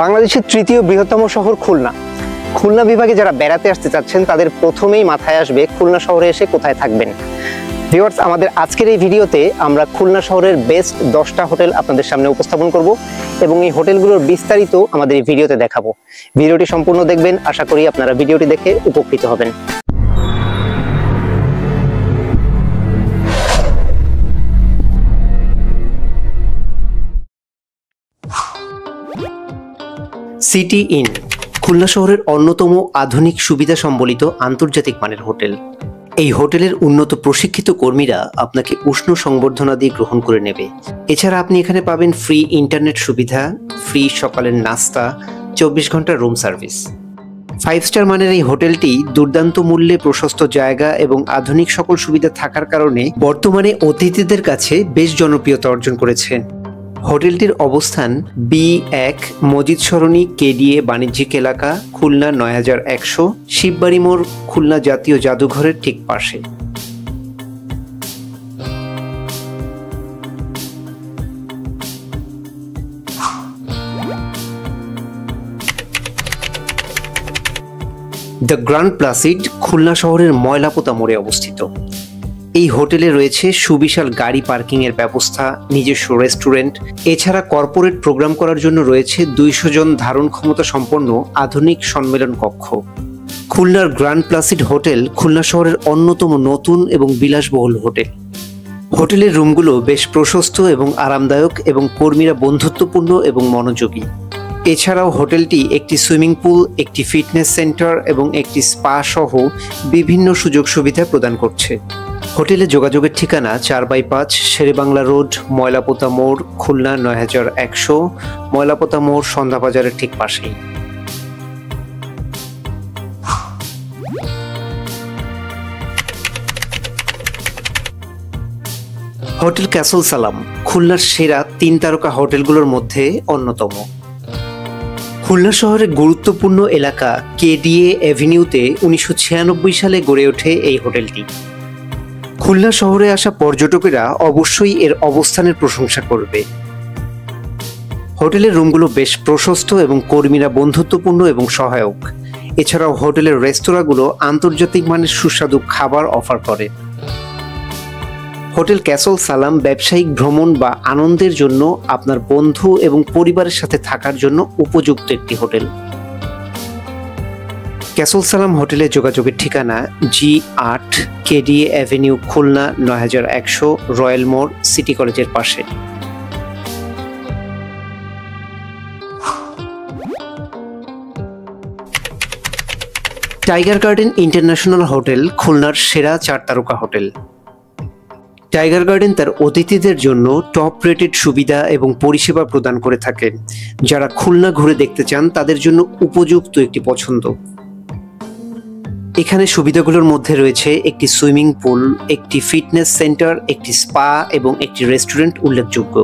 বাংলাদেশের তৃতীয় বৃহত্তম শহর খুলনা। খুলনা বিভাগে যারা বেড়াতে আসতে চাচ্ছেন তাদের প্রথমেই মাথায় আসবে খুলনা শহরে এসে কোথায় থাকবেন। ভিউয়ার্স, আমাদের আজকের এই ভিডিওতে আমরা খুলনা শহরের বেস্ট 10টা হোটেল আপনাদের সামনে উপস্থাপন করব এবং এই হোটেলগুলোর বিস্তারিত আমাদের এই ভিডিওতে দেখাবো। ভিডিওটি সম্পূর্ণ দেখবেন, আশা করি আপনারা ভিডিওটি দেখে উপকৃত হবেন। সিটি ইন খুলনা শহরের অন্যতম আধুনিক সুবিধা সম্বলিত আন্তর্জাতিক মানের হোটেল। এই হোটেলের উন্নত প্রশিক্ষিত কর্মীরা আপনাকে উষ্ণ সংবর্ধনা দিয়ে গ্রহণ করে নেবে। এছাড়া আপনি এখানে পাবেন ফ্রি ইন্টারনেট সুবিধা, ফ্রি সকালের নাস্তা, 24 ঘন্টা রুম সার্ভিস। 5 স্টার মানের এই হোটেলটি দুর্দান্ত মূল্যে প্রশস্ত জায়গা এবং আধুনিক সকল সুবিধা থাকার কারণে বর্তমানে অতিথিদের কাছে বেশ জনপ্রিয়তা অর্জন করেছে। হোটেলটির অবস্থান B1 মজিদ সরণি কেডিএ বাণিজ্যিক এলাকা, খুলনা 9100, শিববাড়ি মোড়, খুলনা জাতীয় জাদুঘরের ঠিক পাশে। দ্য গ্র্যান্ড প্লাসিড খুলনা শহরের ময়লাপোতা মোড়ে অবস্থিত। এই হোটেলে রয়েছে সুবিশাল গাড়ি পার্কিং এর ব্যবস্থা, নিজস্ব রেস্টুরেন্ট, এছাড়া কর্পোরেট প্রোগ্রাম করার জন্য রয়েছে 200 জন ধারণ ক্ষমতা সম্পন্ন আধুনিক সম্মেলন কক্ষ। খুলনার গ্র্যান্ড প্লাসিড হোটেল খুলনা শহরের অন্যতম নতুন এবং বিলাসবহুল হোটেল। হোটেলের রুমগুলো বেশ প্রশস্ত এবং আরামদায়ক এবং কর্মীরা বন্ধুত্বপূর্ণ এবং মনোযোগী। এছাড়াও হোটেলটি একটি সুইমিং পুল, একটি ফিটনেস সেন্টার এবং একটি স্পা সহ বিভিন্ন সুযোগ সুবিধা প্রদান করছে। হোটেলে যোগাযোগের ঠিকানা 4/5 শেরেবাংলা রোড, ময়লাপোতা মোড়, খুলনা 9100, ময়লাপোতা মোড়, সন্ধ্যা বাজারের ঠিক পাশেই। হোটেল ক্যাসল সালাম খুলনার সেরা 3 তারকা হোটেলগুলোর মধ্যে অন্যতম। খুলনা শহরের গুরুত্বপূর্ণ এলাকা কেডিএ অ্যাভিনিউতে 1996 সালে গড়ে ওঠে এই হোটেলটি। খুলনা শহরে আসা পর্যটকেরা অবশ্যই এর অবস্থানের প্রশংসা করবে। হোটেলের রুমগুলো বেশ প্রশস্ত এবং কর্মীরা বন্ধুত্বপূর্ণ এবং সহায়ক। এছাড়াও হোটেলের রেস্তোরাঁগুলো আন্তর্জাতিক মানের সুস্বাদু খাবার অফার করে। হোটেল ক্যাসল সালাম ব্যবসায়িক ভ্রমণ বা আনন্দের জন্য আপনার বন্ধু এবং পরিবারের সাথে থাকার জন্য উপযুক্ত একটি হোটেল। ক্যাসল সালাম হোটেলে যোগাযোগের ঠিকানা G8 KDA avenue, Khulna 9100, royal মোড়, সিটি কলেজের পাশে। টাইগার গার্ডেন ইন্টারন্যাশনাল হোটেল খুলনার সেরা 4 তারকা হোটেল। টাইগার গার্ডেন তার অতিথিদের জন্য টপ রেটেড সুবিধা এবং পরিষেবা প্রদান করে থাকেন। যারা খুলনা ঘুরে দেখতে চান তাদের জন্য উপযুক্ত একটি পছন্দ। এখানে সুবিধাগুলোর মধ্যে রয়েছে একটি সুইমিং পুল, একটি ফিটনেস সেন্টার, একটি স্পা এবং একটি রেস্টুরেন্ট উল্লেখযোগ্য।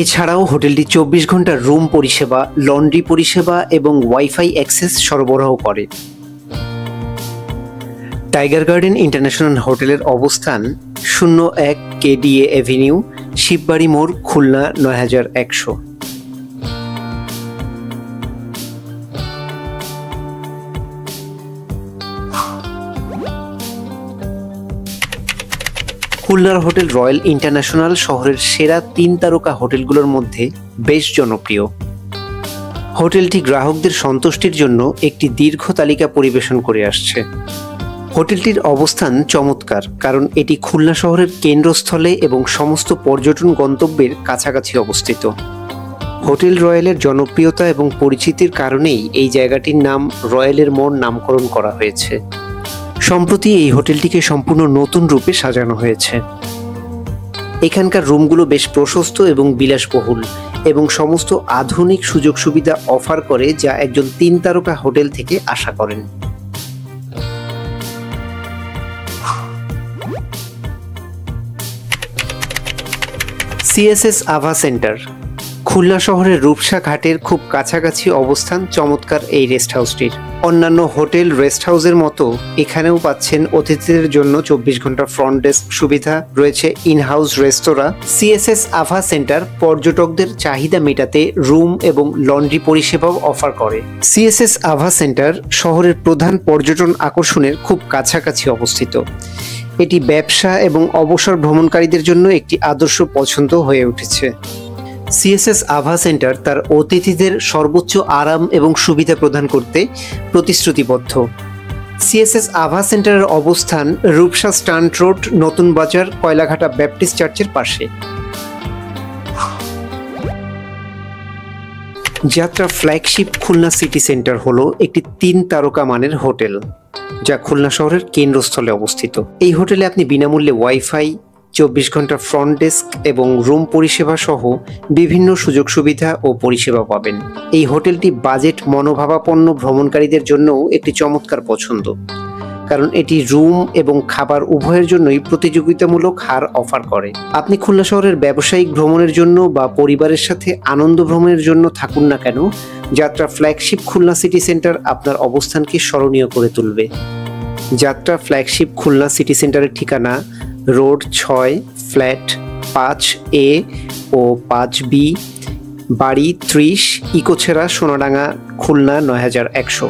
এছাড়াও হোটেলটি 24 ঘন্টা রুম পরিষেবা, লন্ড্রি পরিষেবা এবং ওয়াইফাই অ্যাক্সেস সরবরাহ করে। টাইগার গার্ডেন ইন্টারন্যাশনাল হোটেলের অবস্থান 01 কেডিএ অ্যাভিনিউ, শিববাড়ি মোড়, খুলনা 9100। খুলনার হোটেল রয়্যাল ইন্টারন্যাশনাল শহরের সেরা 3 তারকা হোটেলগুলোর মধ্যে বেশ জনপ্রিয়। হোটেলটি গ্রাহকদের সন্তুষ্টির জন্য একটি দীর্ঘ তালিকা পরিবেশন করে আসছে। হোটেলটির অবস্থান চমৎকার কারণ এটি খুলনা শহরের কেন্দ্রস্থলে এবং সমস্ত পর্যটন গন্তব্যের কাছাকাছি অবস্থিত। হোটেল রয়্যালের জনপ্রিয়তা এবং পরিচিতির কারণেই এই জায়গাটির নাম রয়্যালের মোড় নামকরণ করা হয়েছে। সম্প্রতি এই হোটেলটিকে সম্পূর্ণ নতুন রূপে সাজানো হয়েছে। এখানকার রুমগুলো বেশ প্রশস্ত এবং বিলাসবহুল এবং সমস্ত আধুনিক সুযোগ সুবিধা অফার করে যা একজন 3 তারকা হোটেল থেকে আশা করেন। CSS আভা সেন্টার খুলনা শহরের রূপসা ঘাটের খুব কাছাকাছি অবস্থান চমৎকার এই রেস্ট হাউসটির। অন্যান্য হোটেল রেস্ট হাউসের মতো এখানেও পাচ্ছেন অতিথিদের জন্য 24 ঘন্টা ফ্রন্ট ডেস্ক সুবিধা, রয়েছে ইনহাউস রেস্তোরাঁ। সিএসএস আভা সেন্টার পর্যটকদের চাহিদা মেটাতে রুম এবং লন্ড্রি পরিষেবাও অফার করে। সিএসএস আভা সেন্টার শহরের প্রধান পর্যটন আকর্ষণের খুব কাছাকাছি অবস্থিত। এটি ব্যবসা এবং অবসর ভ্রমণকারীদের জন্য একটি আদর্শ পছন্দ হয়ে উঠেছে। সিএসএস আভা সেন্টার তার অতিথিদের সর্বোচ্চ আরাম এবং সুবিধা প্রদান করতে প্রতিশ্রুতিবদ্ধ। সিএসএস আভা সেন্টারের অবস্থান রূপসা স্ট্যান্ড রোড, নতুন বাজার, কয়লাঘাটা ব্যাপটিস্ট চার্চের পাশে। যাত্রা ফ্ল্যাগশিপ খুলনা সিটি সেন্টার হলো একটি 3 তারকা মানের হোটেল, যা খুলনা শহরের কেন্দ্রস্থলে অবস্থিত। এই হোটেলে আপনি বিনামূল্যে ওয়াইফাই, 24 ঘন্টা ফ্রন্ট ডেস্ক এবং রুম পরিষেবা সহ বিভিন্ন সুযোগ সুবিধা ও পরিষেবা পাবেন। এই হোটেলটি বাজেট মনোভাবাপন্ন ভ্রমণকারীদের জন্যও একটি চমৎকার পছন্দ, কারণ এটি রুম এবং খাবার উভয়ের জন্যই প্রতিযোগিতামূলক হার অফার করে। আপনি খুলনা শহরের ব্যবসায়িক ভ্রমণের জন্য বা পরিবারের সাথে আনন্দ ভ্রমণের জন্য থাকুন না কেন, যাত্রা ফ্ল্যাগশিপ খুলনা সিটি সেন্টার আপনার অবস্থানকে স্মরণীয় করে তুলবে। যাত্রা ফ্ল্যাগশিপ খুলনা সিটি সেন্টারের ঠিকানা রোড 6, ফ্ল্যাট 5A ও 5B, বাড়ি 30, ইকোছেড়া, সোনাডাঙ্গা, খুলনা 9100।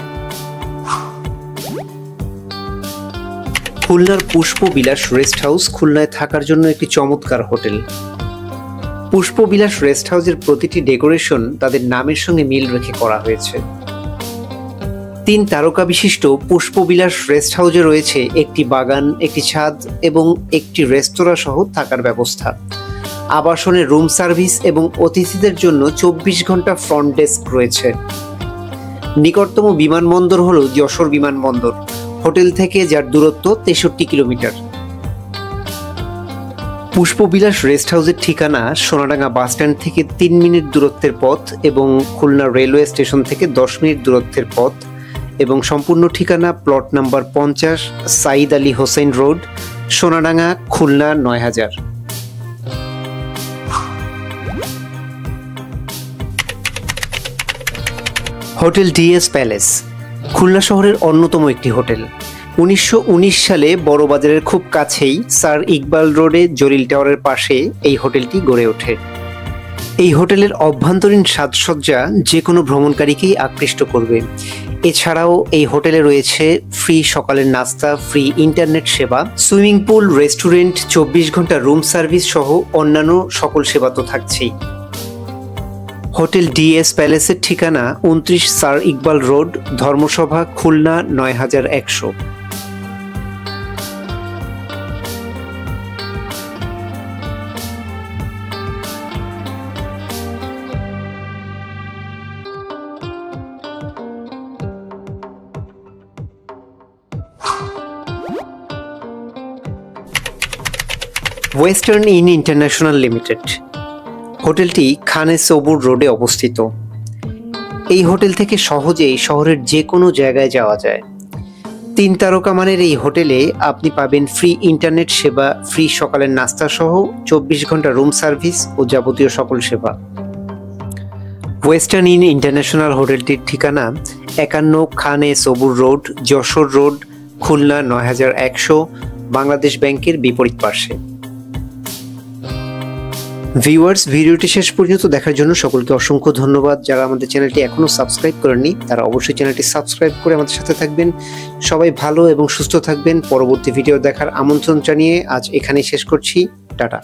খুলনার পুষ্পবিলাস রেস্ট হাউস খুলনায় থাকার জন্য একটি চমৎকার হোটেল। পুষ্পবিলাস রেস্ট হাউসের প্রতিটি ডেকোরেশন তাদের নামের সঙ্গে মিল রেখে করা হয়েছে। 3 তারকা বিশিষ্ট পুষ্পবিলাস রেস্ট হাউসে রয়েছে একটি বাগান, একটি ছাদ এবং একটি রেস্তোরাঁ সহ থাকার ব্যবস্থা। আবাসনের রুম সার্ভিস এবং অতিথিদের জন্য 24 ঘন্টা ফ্রন্ট ডেস্ক রয়েছে। নিকটতম বিমানবন্দর হলো যশোর বিমানবন্দর, হোটেল থেকে যার দূরত্ব 63 কিলোমিটার। পুষ্পবিলাস রেস্ট হাউসের ঠিকানা সোনাডাঙ্গা বাস স্ট্যান্ড থেকে 3 মিনিট দূরত্বের পথ এবং খুলনা রেলওয়ে স্টেশন থেকে 10 মিনিট দূরত্বের পথ, এবং সম্পূর্ণ ঠিকানা plot number 50, Sayed Ali Hossain road, Sonadanga, Khulna 9000। Hotel DS palace Khulna শহরের অন্যতম একটি হোটেল। 1919 সালে বড়বাজারের খুব কাছেই স্যার ইকবাল রোডে জলিল টাওয়ারের পাশে এই হোটেলটি গড়ে ওঠে। এই হোটেলের অভ্যন্তরীণ সাজসজ্জা যে কোনো ভ্রমণকারীকেই আকৃষ্ট করবে। এছাড়াও এই হোটেলে রয়েছে ফ্রি সকালের নাস্তা, ফ্রি ইন্টারনেট সেবা, সুইমিং পুল, রেস্টুরেন্ট, 24 ঘন্টা রুম সার্ভিস সহ অন্যান্য সকল সেবা তো থাকছেই। হোটেল ডিএস প্যালেসের ঠিকানা 29 sir Iqbal road, Dharmasabha, Khulna 9100। Western inn international limited হোটেলটি খানে সবুর রোডে অবস্থিত। এই হোটেল থেকে সহজেই শহরের যে কোনো জায়গায় যাওয়া যায়। 3 তারকা মানের এই হোটেলে আপনি পাবেন ফ্রি ইন্টারনেট সেবা, ফ্রি সকালের নাস্তা সহ 24 ঘন্টা রুম সার্ভিস ও যাবতীয় সকল সেবা। ওয়েস্টার্ন ইন ইন্টারন্যাশনাল হোটেলটির ঠিকানা 51 খানে সবুর রোড, যশোর রোড, খুলনা 9100, বাংলাদেশ ব্যাংকের বিপরীত পাশে। ভিউয়ার্স, ভিডিওটি শেষ পর্যন্ত দেখার জন্য সকলকে অসংখ্য ধন্যবাদ। যারা আমাদের চ্যানেলটি এখনো সাবস্ক্রাইব করেননি তারা অবশ্যই চ্যানেলটি সাবস্ক্রাইব করে আমাদের সাথে থাকবেন। সবাই ভালো এবং সুস্থ থাকবেন। পরবর্তী ভিডিও দেখার আমন্ত্রণ জানিয়ে আজ এখানেই শেষ করছি। টাটা।